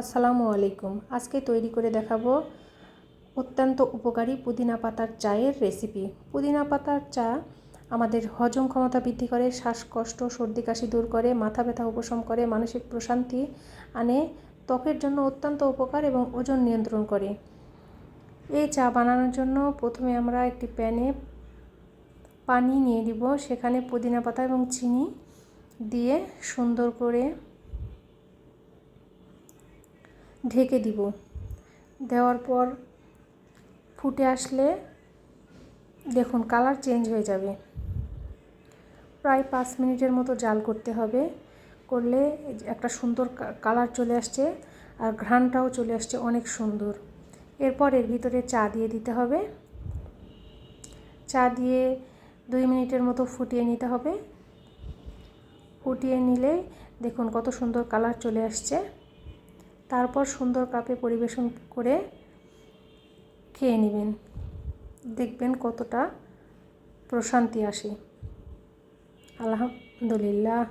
আসসালামু আলাইকুম। আজকে তৈরি করে দেখাবো অত্যন্ত উপকারী পুদিনা পাতার চায়ের রেসিপি। পুদিনা পাতার চা আমাদের হজম ক্ষমতা বৃদ্ধি করে, শ্বাসকষ্ট সর্দি কাশি দূর করে, মাথা ব্যথা উপশম করে, মানসিক প্রশান্তি আনে, ত্বকের জন্য অত্যন্ত উপকার এবং ওজন নিয়ন্ত্রণ করে। এই চা বানানোর জন্য প্রথমে আমরা একটি প্যানে পানি নিয়ে দিব, সেখানে পুদিনা পাতা এবং চিনি দিয়ে সুন্দর করে ঢেকে দিব। দেওয়ার পর ফুটে আসলে দেখুন কালার চেঞ্জ হয়ে যাবে। প্রায় 5 মিনিটের মতো জাল করতে হবে। করলে একটা সুন্দর কালার চলে আসছে আর ঘ্রাণটাও চলে আসছে অনেক সুন্দর। এরপর এর ভিতরে চা দিয়ে দিতে হবে। চা দিয়ে 2 মিনিটের মতো ফুটিয়ে নিতে হবে। ফুটিয়ে নিলে দেখুন কত সুন্দর কালার চলে আসছে। তারপর সুন্দর কাপে পরিবেশন করে খেয়ে নেবেন, দেখবেন কতটা প্রশান্তি আসে। আলহামদুলিল্লাহ।